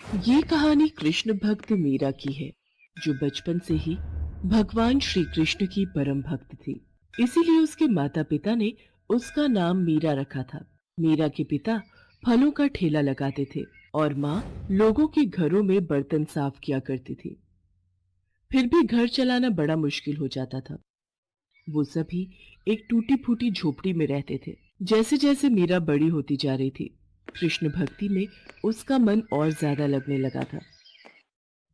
ये कहानी कृष्ण भक्त मीरा की है, जो बचपन से ही भगवान श्री कृष्ण की परम भक्त थी। इसीलिए उसके माता पिता ने उसका नाम मीरा रखा था। मीरा के पिता फलों का ठेला लगाते थे और माँ लोगों के घरों में बर्तन साफ किया करती थी। फिर भी घर चलाना बड़ा मुश्किल हो जाता था। वो सभी एक टूटी फूटी झोपड़ी में रहते थे। जैसे जैसे मीरा बड़ी होती जा रही थी, कृष्ण भक्ति में उसका मन और ज्यादा लगने लगा था।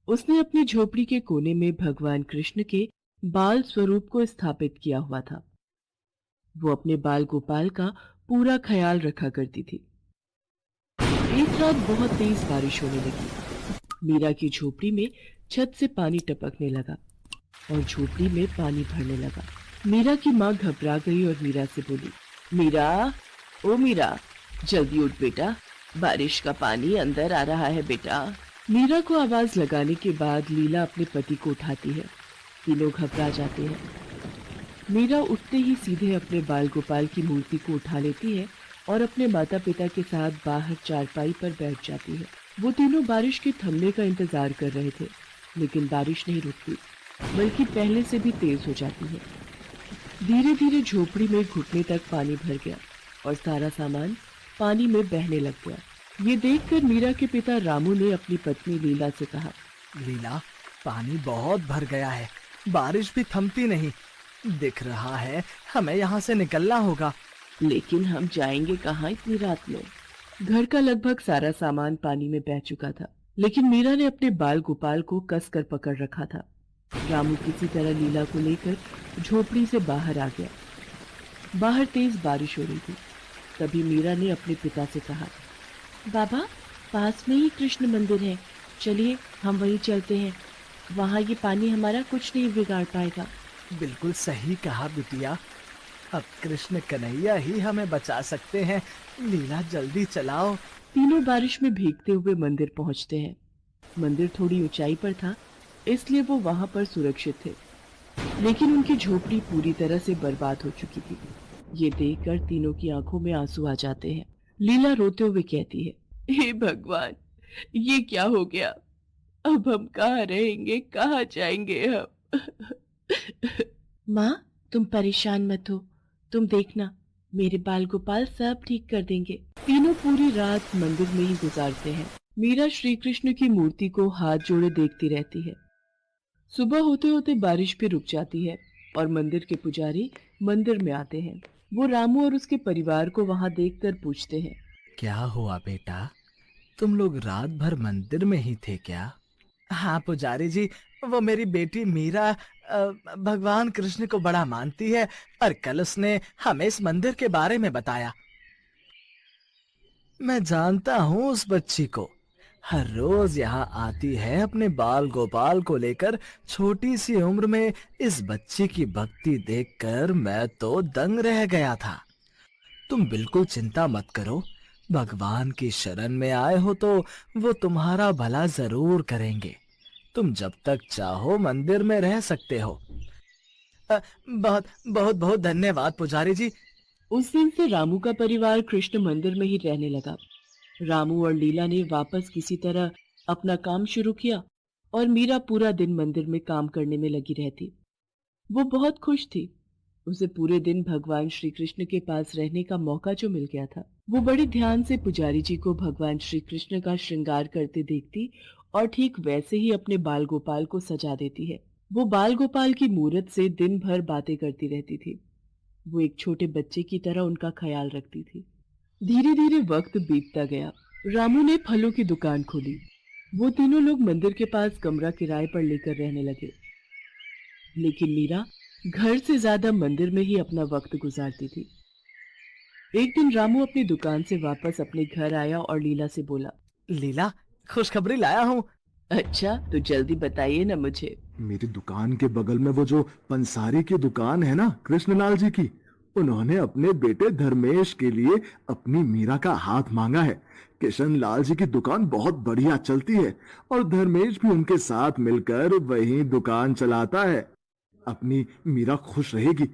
उसने अपनी झोपड़ी के कोने में भगवान कृष्ण के बाल स्वरूप को स्थापित किया हुआ था। वो अपने बाल गोपाल का पूरा ख्याल रखा करती थी। एक रात बहुत तेज बारिश होने लगी। मीरा की झोपड़ी में छत से पानी टपकने लगा और झोपड़ी में पानी भरने लगा। मीरा की माँ घबरा गई और मीरा से बोली, मीरा, ओ मीरा, जल्दी उठ बेटा, बारिश का पानी अंदर आ रहा है बेटा। मीरा को आवाज लगाने के बाद लीला अपने पति को उठाती है। तीनों घबरा जाते हैं। मीरा उठते ही सीधे अपने बाल गोपाल की मूर्ति को उठा लेती है और अपने माता पिता के साथ बाहर चारपाई पर बैठ जाती है। वो तीनों बारिश के थमने का इंतजार कर रहे थे, लेकिन बारिश नहीं रुकती, बल्कि पहले से भी तेज हो जाती है। धीरे धीरे झोपड़ी में घुटने तक पानी भर गया और सारा सामान पानी में बहने लग गया। ये देखकर मीरा के पिता रामू ने अपनी पत्नी लीला से कहा, लीला, पानी बहुत भर गया है, बारिश भी थमती नहीं। दिख रहा है हमें यहाँ से निकलना होगा। लेकिन हम जाएंगे कहाँ इतनी रात में? घर का लगभग सारा सामान पानी में बह चुका था, लेकिन मीरा ने अपने बाल गोपाल को कसकर पकड़ रखा था। रामू किसी तरह लीला को लेकर झोपड़ी से बाहर आ गया। बाहर तेज बारिश हो रही थी। तभी मीरा ने अपने पिता से कहा, बाबा, पास में ही कृष्ण मंदिर है, चलिए हम वहीं चलते हैं। वहाँ ये पानी हमारा कुछ नहीं बिगाड़ पाएगा। बिल्कुल सही कहा बिटिया, अब कृष्ण कन्हैया ही हमें बचा सकते हैं। लीला, जल्दी चलाओ। तीनों बारिश में भीगते हुए मंदिर पहुंचते हैं। मंदिर थोड़ी ऊंचाई पर था, इसलिए वो वहां पर सुरक्षित थे, लेकिन उनकी झोपड़ी पूरी तरह से बर्बाद हो चुकी थी। ये देखकर तीनों की आंखों में आंसू आ जाते हैं। लीला रोते हुए कहती है, हे भगवान, ये क्या हो गया? अब हम कहाँ रहेंगे, कहाँ जाएंगे हम? माँ, तुम परेशान मत हो, तुम देखना, मेरे बाल गोपाल सब ठीक कर देंगे। तीनों पूरी रात मंदिर में ही गुजारते हैं। मीरा श्री कृष्ण की मूर्ति को हाथ जोड़े देखती रहती है। सुबह होते होते बारिश भी रुक जाती है और मंदिर के पुजारी मंदिर में आते हैं। वो रामू और उसके परिवार को वहां देखकर पूछते हैं, क्या हुआ बेटा, तुम लोग रात भर मंदिर में ही थे क्या? हाँ पुजारी जी, वो मेरी बेटी मीरा भगवान कृष्ण को बड़ा मानती है और कल उसने हमें इस मंदिर के बारे में बताया। मैं जानता हूँ उस बच्ची को, हर रोज यहाँ आती है अपने बाल गोपाल को लेकर। छोटी सी उम्र में इस बच्ची की भक्ति देखकर मैं तो दंग रह गया था। तुम बिल्कुल चिंता मत करो, भगवान की शरण में आए हो तो वो तुम्हारा भला जरूर करेंगे। तुम जब तक चाहो मंदिर में रह सकते हो। बहुत बहुत बहुत धन्यवाद पुजारी जी। उस दिन से रामू का परिवार कृष्ण मंदिर में ही रहने लगा। रामू और लीला ने वापस किसी तरह अपना काम शुरू किया और मीरा पूरा दिन मंदिर में काम करने में लगी रहती। वो बहुत खुश थी। उसे पूरे दिन भगवान श्री कृष्ण के पास रहने का मौका जो मिल गया था। वो बड़े ध्यान से पुजारी जी को भगवान श्री कृष्ण का श्रृंगार करते देखती और ठीक वैसे ही अपने बाल गोपाल को सजा देती है। वो बाल गोपाल की मूरत से दिन भर बातें करती रहती थी। वो एक छोटे बच्चे की तरह उनका ख्याल रखती थी। धीरे धीरे वक्त बीतता गया। रामू ने फलों की दुकान खोली। वो तीनों लोग मंदिर के पास कमरा किराए पर लेकर रहने लगे, लेकिन मीरा घर से ज्यादा मंदिर में ही अपना वक्त गुजारती थी। एक दिन रामू अपनी दुकान से वापस अपने घर आया और लीला से बोला, लीला, खुशखबरी लाया हूँ। अच्छा, तो जल्दी बताइए ना मुझे। मेरी दुकान के बगल में वो जो पंसारी की दुकान है ना, कृष्णलाल जी की, उन्होंने अपने बेटे धर्मेश के लिए अपनी मीरा का हाथ मांगा है। किशन लाल जी की दुकान बहुत बढ़िया चलती है और धर्मेश भी उनके साथ मिलकर वही दुकान चलाता है। अपनी मीरा खुश रहेगी।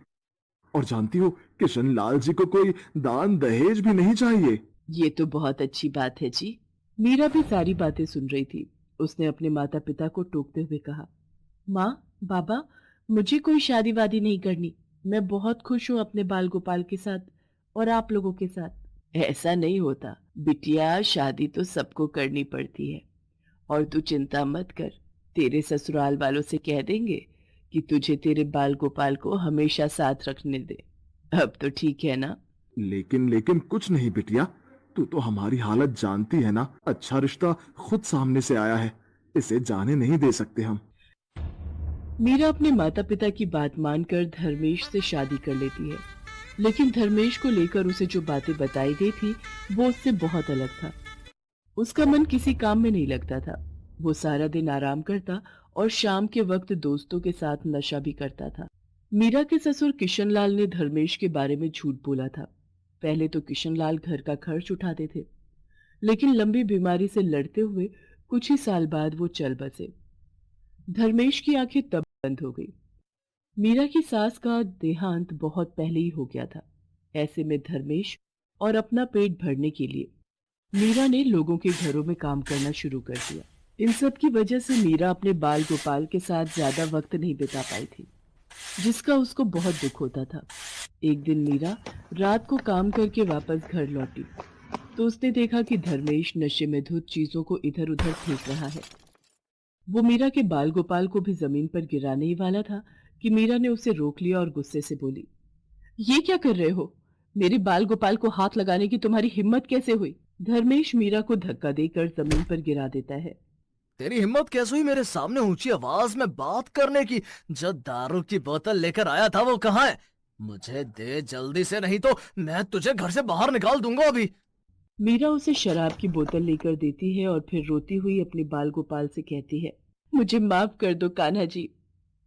और जानती हो, किशन लाल जी को कोई दान दहेज भी नहीं चाहिए। ये तो बहुत अच्छी बात है जी। मीरा भी सारी बातें सुन रही थी। उसने अपने माता पिता को टोकते हुए कहा, माँ, बाबा, मुझे कोई शादी वादी नहीं करनी। मैं बहुत खुश हूँ अपने बाल गोपाल के साथ और आप लोगों के साथ। ऐसा नहीं होता बिटिया, शादी तो सबको करनी पड़ती है। और तू चिंता मत कर, तेरे ससुराल वालों से कह देंगे कि तुझे तेरे बाल गोपाल को हमेशा साथ रखने दे। अब तो ठीक है ना? लेकिन लेकिन कुछ नहीं बिटिया, तू तो हमारी हालत जानती है ना। अच्छा रिश्ता खुद सामने से आया है, इसे जाने नहीं दे सकते हम। मीरा अपने माता पिता की बात मानकर धर्मेश से शादी कर लेती है। लेकिन धर्मेश को लेकर उसे जो बातें बताई गई थी वो उससे बहुत अलग था। उसका मन किसी काम में नहीं लगता था। वो सारा दिन आराम करता और शाम के वक्त दोस्तों के साथ नशा भी करता था। मीरा के ससुर किशनलाल ने धर्मेश के बारे में झूठ बोला था। पहले तो किशनलाल घर का खर्च उठाते थे, लेकिन लंबी बीमारी से लड़ते हुए कुछ ही साल बाद वो चल बसे। धर्मेश की आंखें तब बंद हो गई। मीरा की सास का देहांत बहुत पहले ही हो गया था। ऐसे में धर्मेश और अपना पेट भरने के लिए मीरा ने लोगों के घरों में काम करना शुरू कर दिया। इन सब की वजह से मीरा अपने बाल गोपाल के साथ ज्यादा वक्त नहीं बिता पाई थी, जिसका उसको बहुत दुख होता था। एक दिन मीरा रात को काम करके वापस घर लौटी तो उसने देखा कि धर्मेश नशे में धुत चीजों को इधर उधर फेंक रहा है। वो मीरा के बाल गोपाल को भी जमीन पर गिराने ही वाला था कि मीरा ने उसे रोक लिया और गुस्से से बोली, ये क्या कर रहे हो? मेरे बाल गोपाल को हाथ लगाने की तुम्हारी हिम्मत कैसे हुई? धर्मेश मीरा को धक्का देकर जमीन पर गिरा देता है। तेरी हिम्मत कैसे हुई मेरे सामने ऊंची आवाज में बात करने की? जो दारू की बोतल लेकर आया था वो कहाँ है? मुझे दे जल्दी से, नहीं तो मैं तुझे घर से बाहर निकाल दूंगा अभी। मीरा उसे शराब की बोतल लेकर देती है और फिर रोती हुई अपने बाल गोपाल से कहती है, मुझे माफ कर दो कान्हा जी,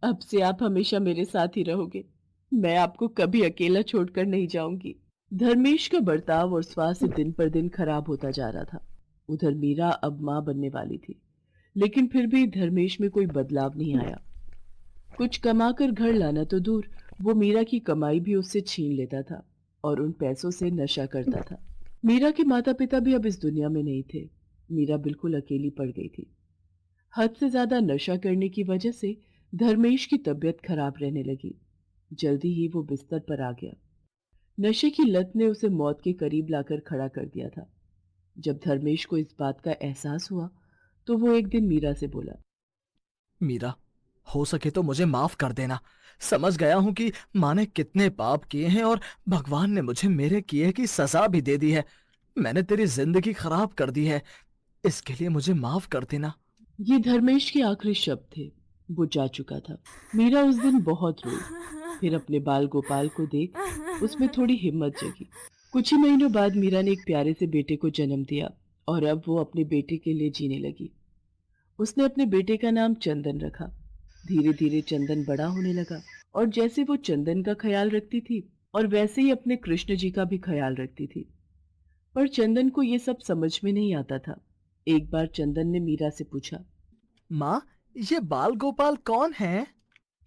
अब से आप हमेशा मेरे साथ ही रहोगे। मैं आपको कभी अकेला छोड़कर नहीं जाऊंगी। धर्मेश का बर्ताव और स्वास्थ्य दिन पर दिन खराब होता जा रहा था। उधर मीरा अब मां बनने वाली थी, लेकिन फिर भी धर्मेश में कोई बदलाव नहीं आया। कुछ कमाकर घर लाना तो दूर, वो मीरा की कमाई भी उससे छीन लेता था और उन पैसों से नशा करता था। मीरा के माता पिता भी अब इस दुनिया में नहीं थे। मीरा बिल्कुल अकेली पड़ गई थी। हद से ज्यादा नशा करने की वजह से धर्मेश की तबीयत खराब रहने लगी। जल्दी ही वो बिस्तर पर आ गया। नशे की लत ने उसे मौत के करीब लाकर खड़ा कर दिया था। जब धर्मेश को इस बात का एहसास हुआ तो वो एक दिन मीरा से बोला, मीरा, हो सके तो मुझे माफ कर देना। समझ गया हूं कि माँ ने कितने पाप किए हैं और भगवान ने मुझे मेरे किए की सजा भी दे दी है। मैंने तेरी जिंदगी खराब कर दी है, इसके लिए मुझे माफ कर देना। ये धर्मेश के आखिरी शब्द थे। वो जा चुका था। मीरा उस दिन बहुत रोई। फिर अपने बाल गोपाल को देख उसमें थोड़ी हिम्मत जगी। कुछ ही महीनों बाद मीरा ने एक प्यारे से बेटे को जन्म दिया और अब वो अपने बेटे के लिए जीने लगी। उसने अपने बेटे का नाम चंदन रखा। धीरे धीरे चंदन बड़ा होने लगा और जैसे वो चंदन का ख्याल रखती थी और वैसे ही अपने कृष्ण जी का भी ख्याल रखती थी। पर चंदन को ये सब समझ में नहीं आता था। एक बार चंदन ने मीरा से पूछा, माँ, ये बाल गोपाल कौन है?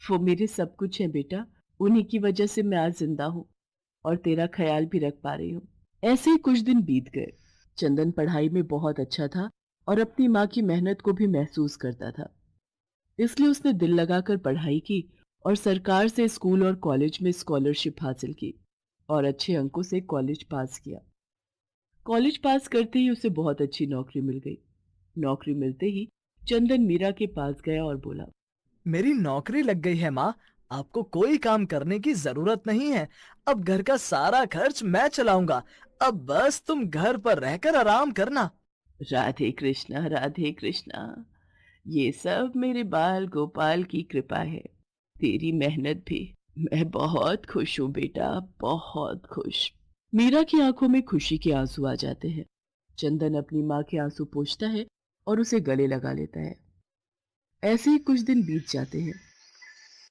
वो मेरे सब कुछ है बेटा, उन्हीं की वजह से मैं आज जिंदा हूँ और तेरा ख्याल भी रख पा रही हूँ। ऐसे ही कुछ दिन बीत गए। चंदन पढ़ाई में बहुत अच्छा था और अपनी माँ की मेहनत को भी महसूस करता था। इसलिए उसने दिल लगाकर पढ़ाई की और सरकार से स्कूल और कॉलेज में स्कॉलरशिप हासिल की और अच्छे अंकों से कॉलेज पास किया। कॉलेज पास करते ही उसे बहुत अच्छी नौकरी मिल गई। नौकरी मिलते ही चंदन मीरा के पास गया और बोला, मेरी नौकरी लग गई है माँ, आपको कोई काम करने की जरूरत नहीं है। अब घर का सारा खर्च मैं चलाऊंगा। अब बस तुम घर पर रहकर आराम करना। राधे कृष्णा, राधे कृष्णा। ये सब मेरे बाल गोपाल की कृपा है, तेरी मेहनत भी। मैं बहुत खुश हूँ बेटा, बहुत खुश। मीरा की आंखों में खुशी के आंसू आ जाते हैं। चंदन अपनी माँ के आंसू पोंछता है और उसे गले लगा लेता है। ऐसे ही कुछ दिन बीत जाते हैं।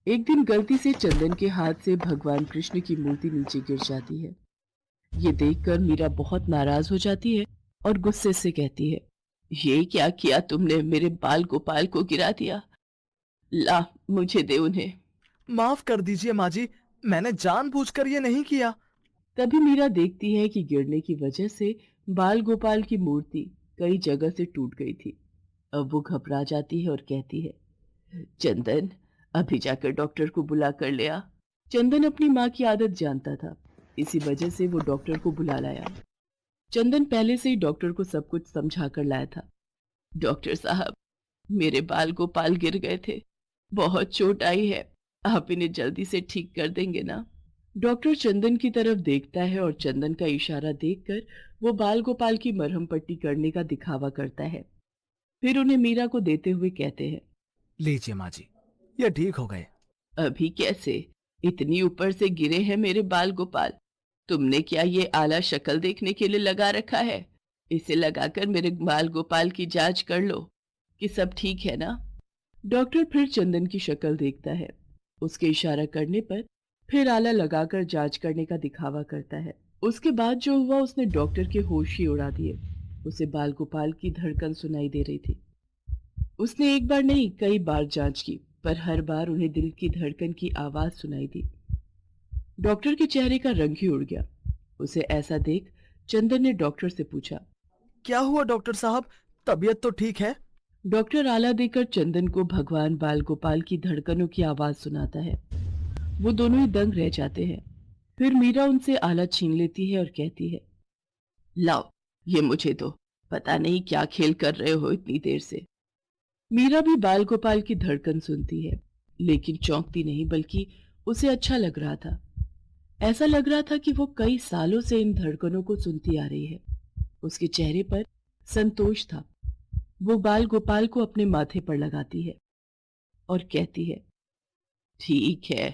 एक दिन गलती से चंदन के हाथ से भगवान कृष्ण की मूर्ति नीचे गिर जाती है। ये देखकर मीरा बहुत नाराज हो जाती है और गुस्से से कहती है, ये क्या किया तुमने? मेरे बाल गोपाल को गिरा दिया। ला, मुझे दे उन्हें। माफ कर दीजिए माँ जी, मैंने जानबूझकर ये नहीं किया। तभी मीरा देखती है कि गिरने की वजह से बाल गोपाल की मूर्ति कई जगह से टूट गई थी। अब वो घबरा जाती है और कहती है, चंदन, अभी जाकर डॉक्टर को बुला कर ले आ। चंदन अपनी माँ की आदत जानता था, इसी वजह से वो डॉक्टर को बुला लाया। चंदन पहले से ही डॉक्टर को सब कुछ समझा कर लाया था। डॉक्टर साहब, मेरे बाल गोपाल गिर गए थे, बहुत चोट आई है, आप इन्हें जल्दी से ठीक कर देंगे ना? डॉक्टर चंदन की तरफ देखता है और चंदन का इशारा देखकर वो बाल गोपाल की मरहम पट्टी करने का दिखावा करता है। फिर उन्हें मीरा को देते हुए कहते हैं, लीजिए माँ जी, ये ठीक हो गए। अभी कैसे? इतनी ऊपर से गिरे हैं मेरे बाल गोपाल। तुमने क्या ये आला शक्ल देखने के लिए लगा रखा है? इसे लगाकर मेरे बाल गोपाल की जांच कर लो कि सब ठीक है ना? डॉक्टर फिर चंदन की शक्ल देखता है। उसके इशारा करने पर फिर आला लगाकर जांच करने का दिखावा करता है। उसके बाद जो हुआ उसने डॉक्टर के होश ही उड़ा दिए। उसे बाल गोपाल की धड़कन सुनाई दे रही थी। उसने एक बार नहीं कई बार जांच की, पर हर बार उन्हें दिल की धड़कन की आवाज सुनाई दी। डॉक्टर के चेहरे का रंग ही उड़ गया। उसे ऐसा देख चंदन ने डॉक्टर से पूछा, क्या हुआ डॉक्टर साहब, तबीयत तो ठीक है? डॉक्टर आला देकर चंदन को भगवान बाल गोपाल की धड़कनों की आवाज सुनाता है। वो दोनों ही दंग रह जाते हैं। फिर मीरा उनसे आला छीन लेती है और कहती है, लाओ, ये मुझे दो, पता नहीं क्या खेल कर रहे हो इतनी देर से। मीरा भी बाल गोपाल की धड़कन सुनती है, लेकिन चौंकती नहीं, बल्कि उसे अच्छा लग रहा था। ऐसा लग रहा था कि वो कई सालों से इन धड़कनों को सुनती आ रही है। उसके चेहरे पर संतोष था। वो बाल गोपाल को अपने माथे पर लगाती है और कहती है, ठीक है,